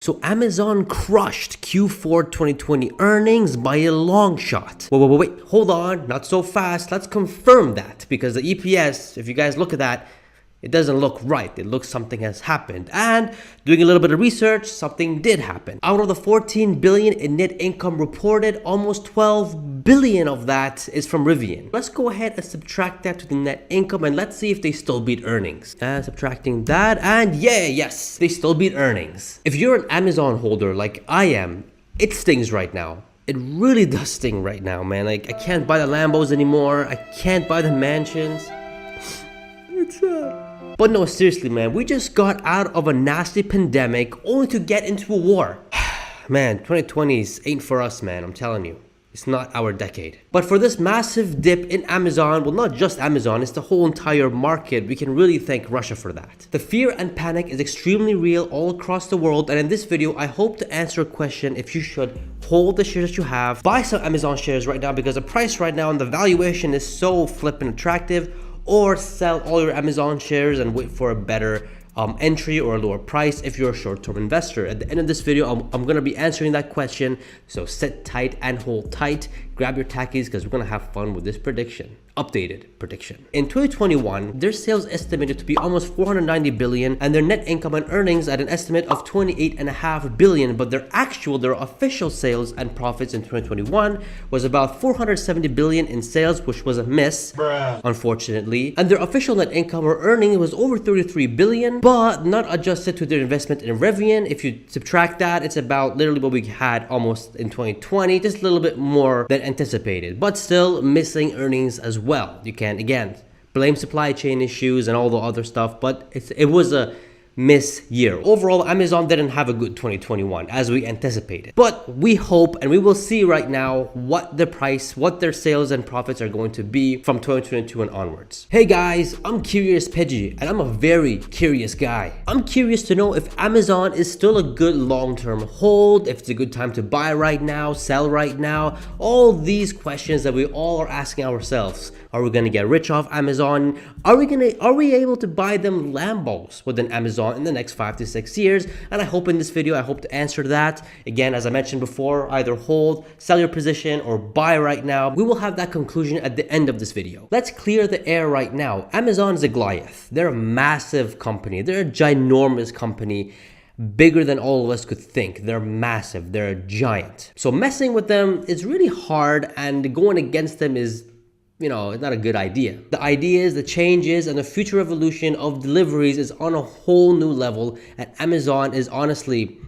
So Amazon crushed Q4 2020 earnings by a long shot. Wait, hold on, not so fast. Let's confirm that, because the EPS, if you guys look at that, it doesn't look right. It looks something has happened. And doing a little bit of research, something did happen. Out of the 14 billion in net income reported, almost 12 billion of that is from Rivian. Let's go ahead and subtract that to the net income and let's see if they still beat earnings. And subtracting that, and yes, they still beat earnings. If you're an Amazon holder like I am, it stings right now. It really does sting right now, man. Like, I can't buy the Lambos anymore. I can't buy the mansions. It's But no, seriously, man, we just got out of a nasty pandemic only to get into a war. Man, 2020s ain't for us, man, I'm telling you. It's not our decade. But for this massive dip in Amazon, well, not just Amazon, it's the whole entire market. We can really thank Russia for that. The fear and panic is extremely real all across the world. And in this video, I hope to answer a question if you should hold the shares that you have, buy some Amazon shares right now because the price right now and the valuation is so flippin' attractive, or sell all your Amazon shares and wait for a better entry or a lower price if you're a short-term investor. At the end of this video, I'm going to be answering that question. So sit tight and hold tight. Grab your tackies because we're going to have fun with this prediction. Updated prediction. In 2021, their sales estimated to be almost 490 billion and their net income and earnings at an estimate of 28.5 billion, but their official sales and profits in 2021 was about 470 billion in sales, which was a miss, unfortunately. And their official net income or earning was over 33 billion, but not adjusted to their investment in Rivian. If you subtract that, it's about literally what we had almost in 2020, just a little bit more than anticipated, but still missing earnings as well. You can, again, blame supply chain issues and all the other stuff, but it was a miss year. Overall, Amazon didn't have a good 2021 as we anticipated. But we hope and we will see right now what their sales and profits are going to be from 2022 and onwards. Hey guys, I'm Curious Pejjy and I'm a very curious guy. I'm curious to know if Amazon is still a good long-term hold, if it's a good time to buy right now, sell right now, all these questions that we all are asking ourselves. Are we gonna get rich off Amazon? Are we able to buy them Lambos within Amazon in the next 5 to 6 years? And I hope in this video, I hope to answer that. Again, as I mentioned before, either hold, sell your position, or buy right now. We will have that conclusion at the end of this video. Let's clear the air right now. Amazon is a Goliath. They're a massive company. They're a ginormous company. Bigger than all of us could think. They're massive. They're a giant. So messing with them is really hard, and going against them is, it's not a good idea. The ideas, the changes, and the future evolution of deliveries is on a whole new level. And Amazon is honestly,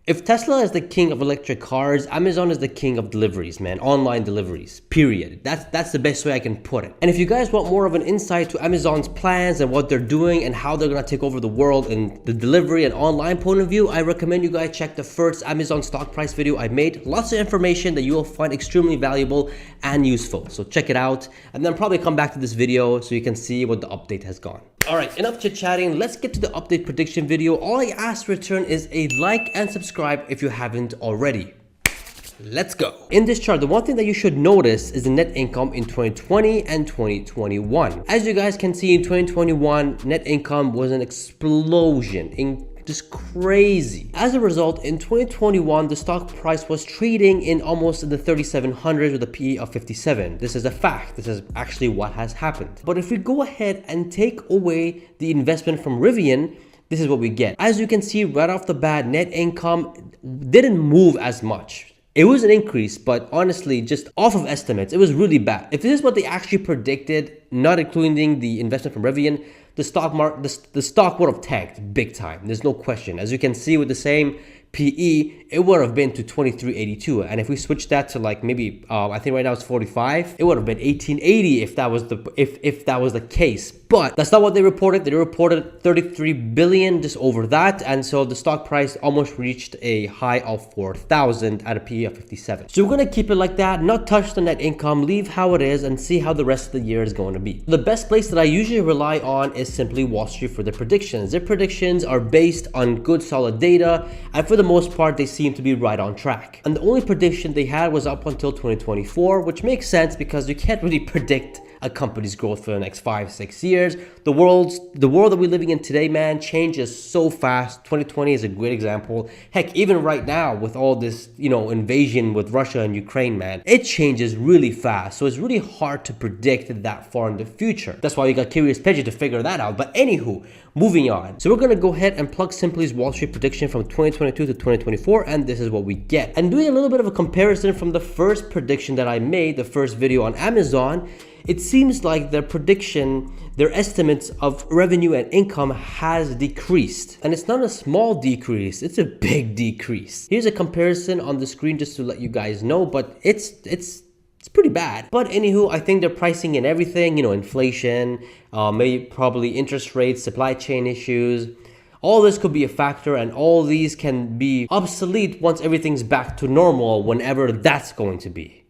if Tesla is the king of electric cars, Amazon is the king of deliveries, man. Online deliveries, period. That's the best way I can put it. And if you guys want more of an insight to Amazon's plans and what they're doing and how they're gonna take over the world in the delivery and online point of view, I recommend you guys check the first Amazon stock price video I made. Lots of information that you will find extremely valuable and useful. So check it out and then probably come back to this video so you can see what the update has gone. All right, enough chit chatting. Let's get to the update prediction video. All I ask to return is a like and subscribe if you haven't already. Let's go. In this chart, the one thing that you should notice is the net income in 2020 and 2021. As you guys can see, in 2021, net income was an explosion. Just crazy. As a result, in 2021, the stock price was trading in almost in the 3,700 with a PE of 57. This is a fact. This is actually what has happened. But if we go ahead and take away the investment from Rivian, this is what we get. As you can see right off the bat, net income didn't move as much. It was an increase, but honestly, just off of estimates, it was really bad. If this is what they actually predicted, not including the investment from Rivian, the stock would have tanked big time. There's no question. As you can see with the same PE, it would have been to 2382, and if we switch that to like maybe I think right now it's 45, it would have been 1880 if that was the case. But that's not what they reported. They reported 33 billion, just over that, and so the stock price almost reached a high of 4,000 at a PE of 57. So we're gonna keep it like that, not touch the net income, leave how it is, and see how the rest of the year is going to be. The best place that I usually rely on is simply Wall Street for their predictions. Their predictions are based on good solid data, and for the most part they seem to be right on track. And the only prediction they had was up until 2024, which makes sense because you can't really predict a company's growth for the next 5-6 years. The world that we're living in today, man, changes so fast. 2020 is a great example. Heck, even right now with all this, invasion with Russia and Ukraine, man, it changes really fast. So it's really hard to predict that far in the future. That's why we got Curious Pejjy to figure that out. But anywho, moving on. So we're going to go ahead and plug Simply's Wall Street prediction from 2022 to 2024, and this is what we get. And doing a little bit of a comparison from the first prediction that I made, the first video on Amazon, it seems like their prediction, their estimates of revenue and income has decreased. And it's not a small decrease, it's a big decrease. Here's a comparison on the screen just to let you guys know, but it's pretty bad. But anywho, I think they're pricing in everything, inflation, probably interest rates, supply chain issues. All this could be a factor, and all these can be obsolete once everything's back to normal, whenever that's going to be.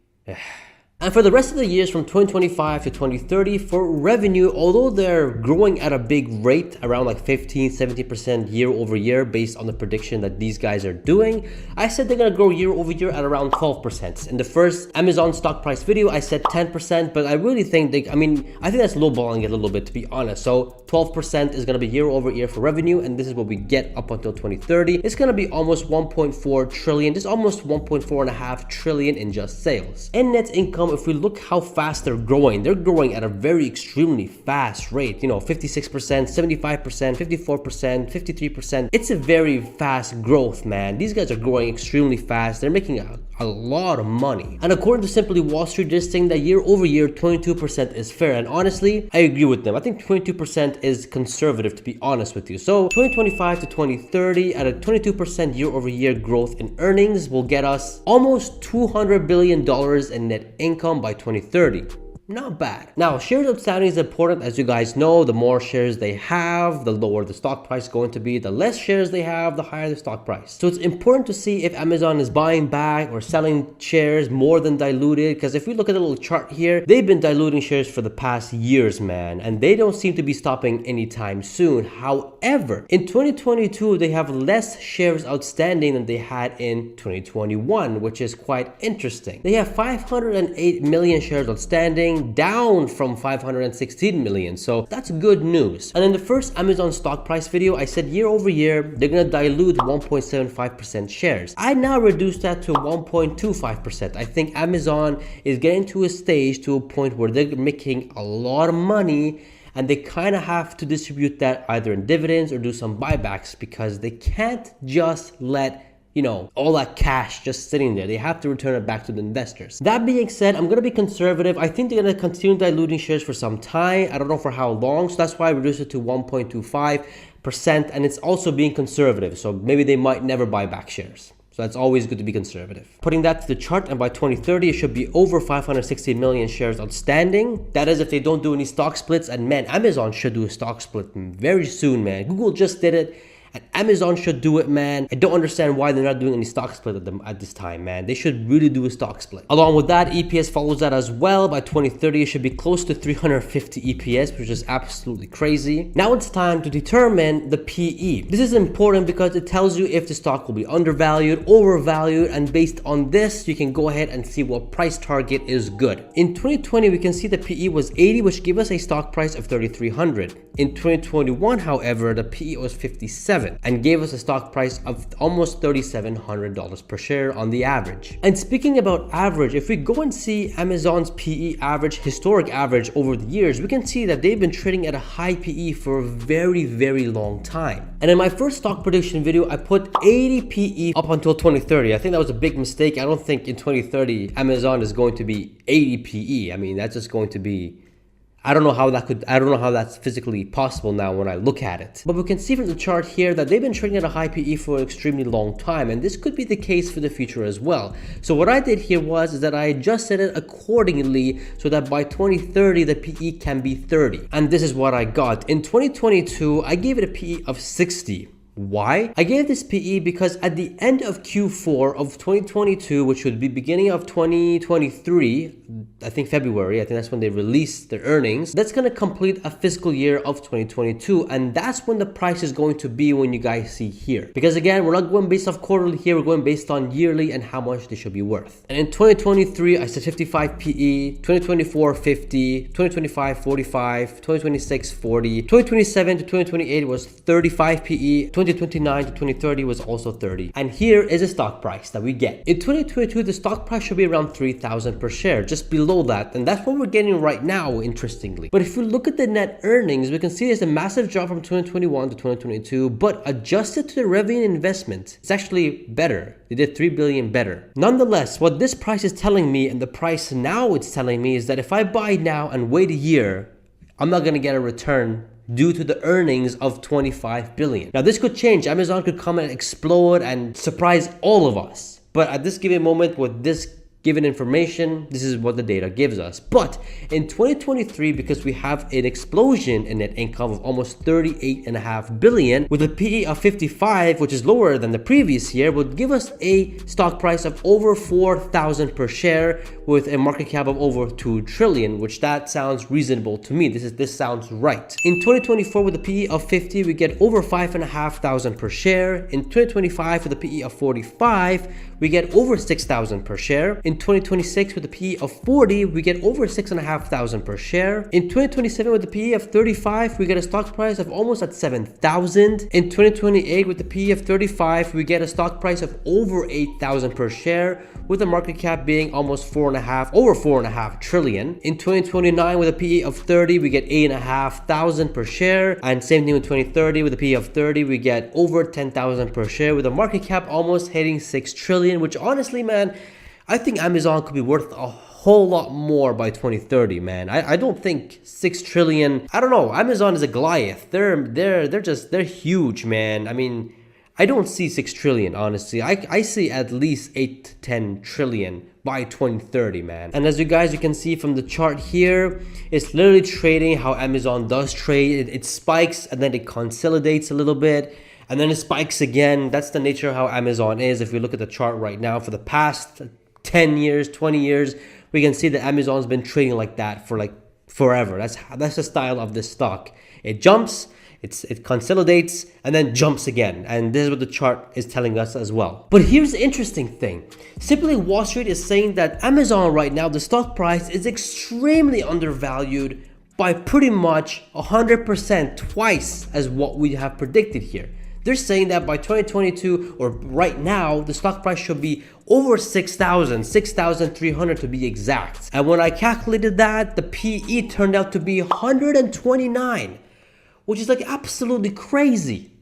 And for the rest of the years from 2025 to 2030, for revenue, although they're growing at a big rate, around like 15-17% year over year based on the prediction that these guys are doing, I said they're gonna grow year over year at around 12%. In the first Amazon stock price video, I said 10%, but I really think I think that's lowballing it a little bit, to be honest. So 12% is gonna be year over year for revenue, and this is what we get up until 2030. It's gonna be almost 1.4 trillion, just almost 1.4.5 trillion in just sales. And net income, if we look how fast they're growing at a very extremely fast rate, 56%, 75%, 54%, 53%. It's a very fast growth, man. These guys are growing extremely fast. They're making a lot of money. And according to Simply Wall Street, they're saying that year over year, 22% is fair. And honestly, I agree with them. I think 22% is conservative, to be honest with you. So 2025 to 2030 at a 22% year over year growth in earnings will get us almost $200 billion in net income by 2030. Not bad. Now, shares outstanding is important. As you guys know, the more shares they have, the lower the stock price is going to be. The less shares they have, the higher the stock price. So it's important to see if Amazon is buying back or selling shares more than diluted. Because if we look at the little chart here, they've been diluting shares for the past years, man. And they don't seem to be stopping anytime soon. However, in 2022, they have less shares outstanding than they had in 2021, which is quite interesting. They have 508 million shares outstanding, down from 516 million. So that's good news. And in the first Amazon stock price video, I said year over year, they're going to dilute 1.75% shares. I now reduced that to 1.25%. I think Amazon is getting to a stage, to a point where they're making a lot of money, and they kind of have to distribute that either in dividends or do some buybacks, because they can't just let all that cash just sitting there. They have to return it back to the investors. That being said, I'm going to be conservative. I think they're going to continue diluting shares for some time. I don't know for how long. So that's why I reduced it to 1.25%. And it's also being conservative. So maybe they might never buy back shares. So that's always good to be conservative. Putting that to the chart, and by 2030, it should be over 560 million shares outstanding. That is if they don't do any stock splits. And man, Amazon should do a stock split very soon, man. Google just did it. And Amazon should do it, man. I don't understand why they're not doing any stock split at this time, man. They should really do a stock split. Along with that, EPS follows that as well. By 2030, it should be close to 350 EPS, which is absolutely crazy. Now it's time to determine the PE. This is important because it tells you if the stock will be undervalued, overvalued, and based on this, you can go ahead and see what price target is good. In 2020, we can see the PE was 80, which gave us a stock price of 3,300. In 2021, however, the PE was 57 and gave us a stock price of almost $3,700 per share on the average. And speaking about average, if we go and see Amazon's PE average, historic average over the years, we can see that they've been trading at a high PE for a very, very long time. And in my first stock prediction video, I put 80 PE up until 2030. I think that was a big mistake. I don't think in 2030 Amazon is going to be 80 PE. I mean, that's just going to be, I don't know how that's physically possible now when I look at it. But we can see from the chart here that they've been trading at a high PE for an extremely long time, and this could be the case for the future as well. So what I did here is that I adjusted it accordingly so that by 2030 the PE can be 30. And this is what I got. In 2022, I gave it a PE of 60. Why? I gave this PE because at the end of Q4 of 2022, which would be beginning of 2023, I think February, I think that's when they release their earnings, that's going to complete a fiscal year of 2022. And that's when the price is going to be when you guys see here. Because again, we're not going based off quarterly here, we're going based on yearly and how much they should be worth. And in 2023, I said 55 PE, 2024, 50, 2025, 45, 2026, 40, 2027 to 2028 was 35 PE, 2029 to 2030 was also 30. And here is a stock price that we get. In 2022, the stock price should be around 3,000 per share, just below that. And that's what we're getting right now, interestingly. But if we look at the net earnings, we can see there's a massive drop from 2021 to 2022, but adjusted to the revenue investment, it's actually better. They did 3 billion better. Nonetheless, what this price is telling me and the price now it's telling me is that if I buy now and wait a year, I'm not going to get a return due to the earnings of 25 billion. Now this could change. Amazon could come and explode and surprise all of us. But at this given moment with this given information, this is what the data gives us. But in 2023, because we have an explosion in net income of almost 38.5 billion with a PE of 55, which is lower than the previous year, would give us a stock price of over 4,000 per share with a market cap of over 2 trillion, which that sounds reasonable to me. This sounds right. In 2024 with a PE of 50, we get over 5,500 per share. In 2025 with a PE of 45, we get over 6,000 per share. In 2026 with a PE of 40, we get over 6,500 per share. In 2027 with a PE of 35, we get a stock price of almost at 7,000. In 2028 with a PE of 35, we get a stock price of over 8,000 per share, with the market cap being almost over 4.5 trillion. In 2029 with a PE of 30, we get 8,500 per share. And same thing with 2030 with a PE of 30, we get over 10,000 per share, with a market cap almost hitting 6 trillion, which honestly, man, I think Amazon could be worth a whole lot more by 2030, man. I don't think 6 trillion. I don't know. Amazon is a Goliath. They're huge, man. I mean, I don't see 6 trillion, honestly. I see at least 8 to 10 trillion by 2030, man. And as you can see from the chart here, it's literally trading how Amazon does trade. It spikes and then it consolidates a little bit, and then it spikes again. That's the nature of how Amazon is. If we look at the chart right now for the past 10 years, 20 years, we can see that Amazon's been trading like that for like forever. That's the style of this stock. It jumps, it consolidates, and then jumps again. And this is what the chart is telling us as well. But here's the interesting thing. Simply Wall Street is saying that Amazon right now, the stock price is extremely undervalued by pretty much 100%, twice as what we have predicted here. They're saying that by 2022, or right now, the stock price should be over 6,300 to be exact. And when I calculated that, the PE turned out to be 129, which is like absolutely crazy.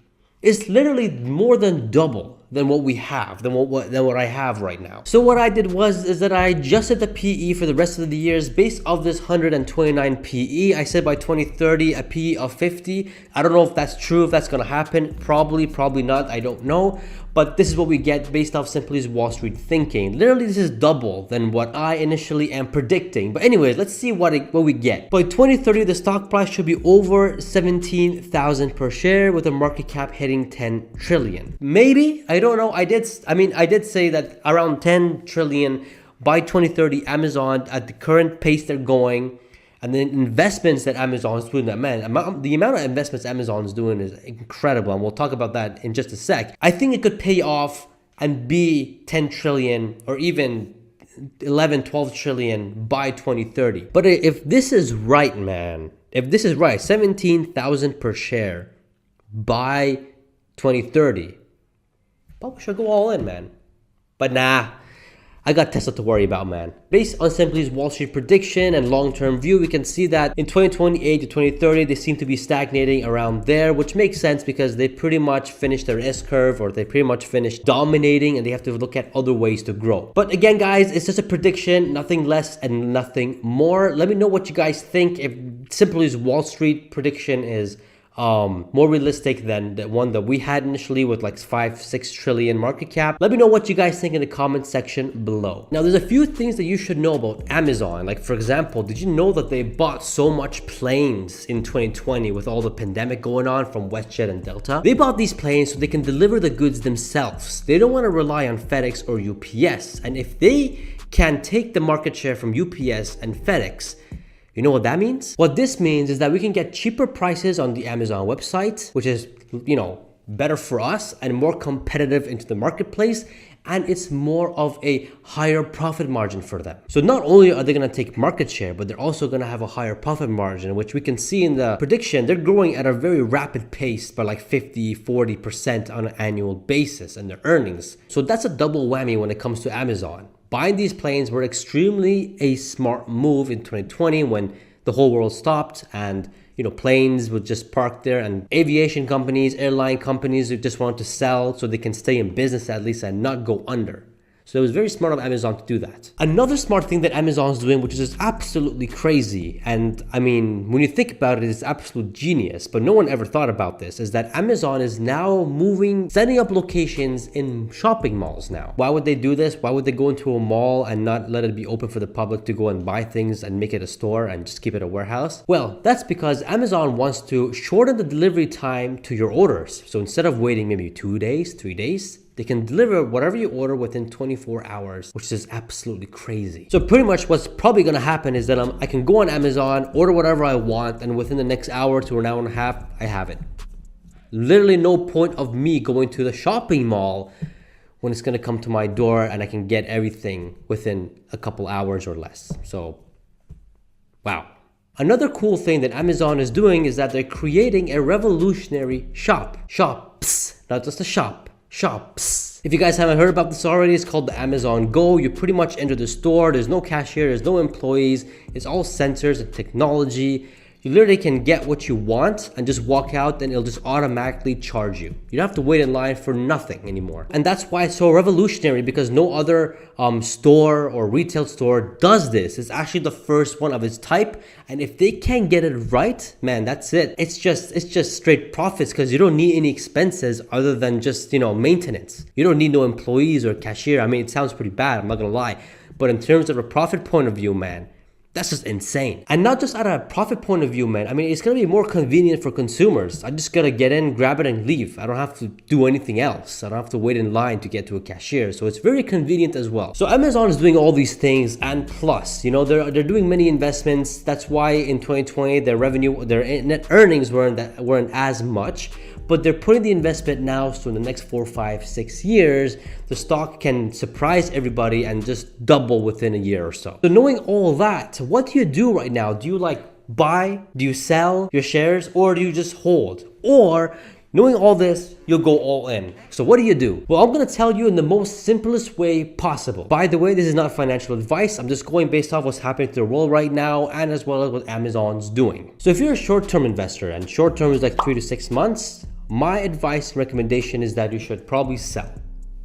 It's literally more than double than what we have, than what I have right now. So what I did is that I adjusted the PE for the rest of the years based off this 129 PE. I said by 2030 a PE of 50. I don't know if that's true, if that's gonna happen. Probably not, I don't know. But this is what we get based off simply Wall Street thinking. Literally, this is double than what I initially am predicting. But anyways, let's see what we get. By 2030, the stock price should be over 17,000 per share, with a market cap hitting 10 trillion. Maybe, I don't know. I did say that around 10 trillion by 2030, Amazon, at the current pace they're going, and the investments that Amazon is doing, the amount of investments Amazon is doing is incredible. And we'll talk about that in just a sec. I think it could pay off and be 10 trillion or even 11, 12 trillion by 2030. But if this is right, man, if this is right, 17,000 per share by 2030, but we should go all in, man. But nah, I got Tesla to worry about, man. Based on Simply's Wall Street prediction and long-term view, we can see that in 2028 to 2030, they seem to be stagnating around there, which makes sense because they pretty much finished their S-curve, or they pretty much finished dominating, and they have to look at other ways to grow. But again, guys, it's just a prediction, nothing less and nothing more. Let me know what you guys think. If Simply's Wall Street prediction is more realistic than the one that we had initially with like 5-6 trillion market cap. Let me know what you guys think in the comment section below. Now, there's a few things that you should know about Amazon. Like, for example, did you know that they bought so much planes in 2020 with all the pandemic going on from WestJet and Delta? They bought these planes so they can deliver the goods themselves. They don't want to rely on FedEx or UPS. And if they can take the market share from UPS and FedEx, you know what that means? What this means is that we can get cheaper prices on the Amazon website, which is, better for us and more competitive into the marketplace. And it's more of a higher profit margin for them. So not only are they going to take market share, but they're also going to have a higher profit margin, which we can see in the prediction. They're growing at a very rapid pace by like 50-40% on an annual basis in their earnings. So that's a double whammy when it comes to Amazon. Buying these planes were extremely a smart move in 2020 when the whole world stopped and planes would just park there, and aviation companies, airline companies who just want to sell so they can stay in business at least and not go under. So it was very smart of Amazon to do that. Another smart thing that Amazon's doing, which is just absolutely crazy, and I mean, when you think about it, it's absolute genius, but no one ever thought about this, is that Amazon is now setting up locations in shopping malls now. Why would they do this? Why would they go into a mall and not let it be open for the public to go and buy things and make it a store and just keep it a warehouse? Well, that's because Amazon wants to shorten the delivery time to your orders. So instead of waiting maybe 2 days, 3 days, they can deliver whatever you order within 24 hours, which is absolutely crazy. So pretty much what's probably going to happen is that I can go on Amazon, order whatever I want, and within the next hour to an hour and a half, I have it. Literally no point of me going to the shopping mall when it's going to come to my door and I can get everything within a couple hours or less. So, wow. Another cool thing that Amazon is doing is that they're creating a revolutionary shops, not just a shop. Shops. If you guys haven't heard about this already, it's called the Amazon Go. You pretty much enter the store. There's no cashier, there's no employees. It's all sensors and technology. You literally can get what you want and just walk out and it'll just automatically charge you. You don't have to wait in line for nothing anymore. And that's why it's so revolutionary, because no other store or retail store does this. It's actually the first one of its type. And if they can get it right, man, that's it. It's just straight profits, because you don't need any expenses other than just, maintenance. You don't need no employees or cashier. I mean, it sounds pretty bad, I'm not gonna lie. But in terms of a profit point of view, man, that's just insane. And not just at a profit point of view, man. I mean, it's going to be more convenient for consumers. I just got to get in, grab it, and leave. I don't have to do anything else. I don't have to wait in line to get to a cashier. So it's very convenient as well. So Amazon is doing all these things, and plus, they're doing many investments. That's why in 2020, their net earnings weren't as much. But they're putting the investment now, so in the next 4, 5, 6 years, the stock can surprise everybody and just double within a year or so. So knowing all that, what do you do right now? Do you buy? Do you sell your shares? Or do you just hold? Or knowing all this, you'll go all in. So what do you do? Well, I'm going to tell you in the most simplest way possible. By the way, this is not financial advice. I'm just going based off what's happening to the world right now, and as well as what Amazon's doing. So if you're a short-term investor, and short-term is like 3 to 6 months, my advice and recommendation is that you should probably sell,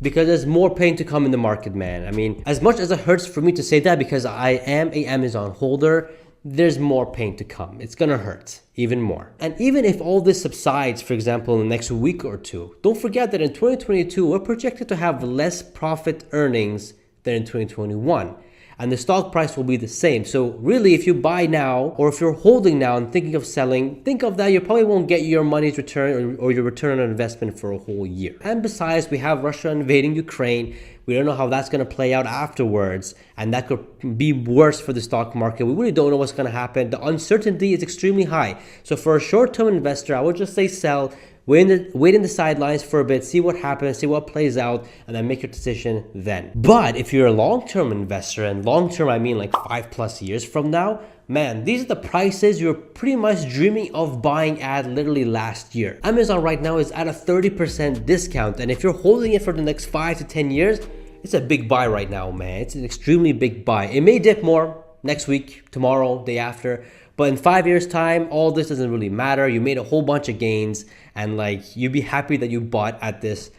because there's more pain to come in the market, man. I mean, as much as it hurts for me to say that, because I am a Amazon holder, there's more pain to come. It's gonna hurt even more. And even if all this subsides, for example, in the next week or two, don't forget that in 2022, we're projected to have less profit earnings than in 2021. And the stock price will be the same. So really, if you buy now, or if you're holding now and thinking of selling, think of that. You probably won't get your money's return or your return on investment for a whole year. And besides, we have Russia invading Ukraine. We don't know how that's going to play out afterwards. And that could be worse for the stock market. We really don't know what's going to happen. The uncertainty is extremely high. So for a short-term investor, I would just say sell. Wait in the sidelines for a bit, see what happens, see what plays out, and then make your decision then. But if you're a long-term investor, and long-term I mean like 5+ years from now, man, these are the prices you're pretty much dreaming of buying at literally last year. Amazon right now is at a 30% discount, and if you're holding it for the next 5 to 10 years, it's a big buy right now, man. It's an extremely big buy. It may dip more next week, tomorrow, day after, but in 5 years' time, all this doesn't really matter. You made a whole bunch of gains, and you'd be happy that you bought at this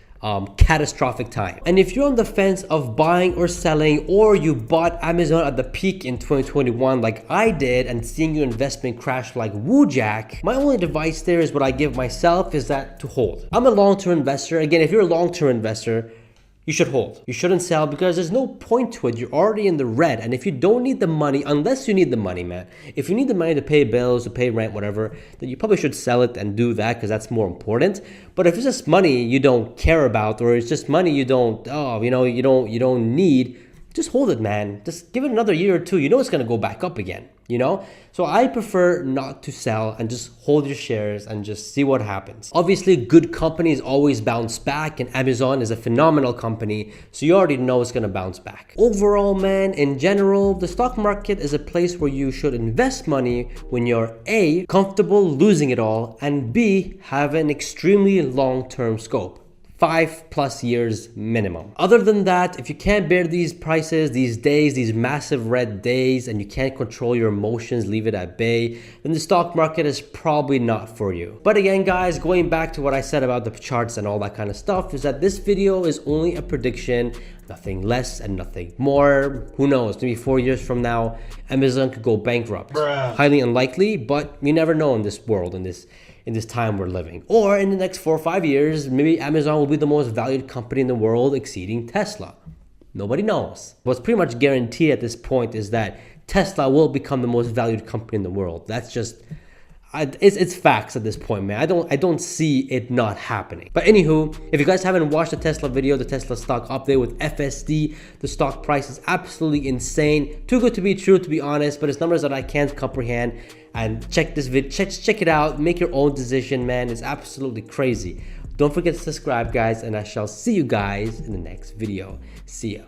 catastrophic time. And if you're on the fence of buying or selling, or you bought Amazon at the peak in 2021 like I did and seeing your investment crash like Woojack, my only advice there is what I give myself is that to hold. I'm a long-term investor. Again, if you're a long-term investor, you should hold. You shouldn't sell because there's no point to it. You're already in the red. And if you don't need the money, unless you need the money, man, if you need the money to pay bills, to pay rent, whatever, then you probably should sell it and do that because that's more important. But if it's just money you don't care about, or it's just money you don't, you don't need, just hold it, man. Just give it another year or two. You know it's gonna go back up again, So I prefer not to sell and just hold your shares and just see what happens. Obviously, good companies always bounce back, and Amazon is a phenomenal company, so you already know it's gonna bounce back. Overall, man, in general, the stock market is a place where you should invest money when you're A, comfortable losing it all, and B, have an extremely long-term scope. 5+ years minimum. Other than that, if you can't bear these prices, these days, these massive red days, and you can't control your emotions, leave it at bay, then the stock market is probably not for you. But again, guys, going back to what I said about the charts and all that kind of stuff, is that this video is only a prediction, nothing less and nothing more. Who knows, maybe 4 years from now, Amazon could go bankrupt. Highly unlikely, but you never know in this world, in this time we're living. Or in the next 4 or 5 years, maybe Amazon will be the most valued company in the world, exceeding Tesla. Nobody knows. What's pretty much guaranteed at this point is that Tesla will become the most valued company in the world. That's just, it's facts at this point, man. I don't see it not happening. But anywho, if you guys haven't watched the Tesla video, the Tesla stock update with FSD, the stock price is absolutely insane. Too good to be true, to be honest, but it's numbers that I can't comprehend. And check this video, check it out, make your own decision, man. It's absolutely crazy. Don't forget to subscribe, guys, and I shall see you guys in the next video. See ya.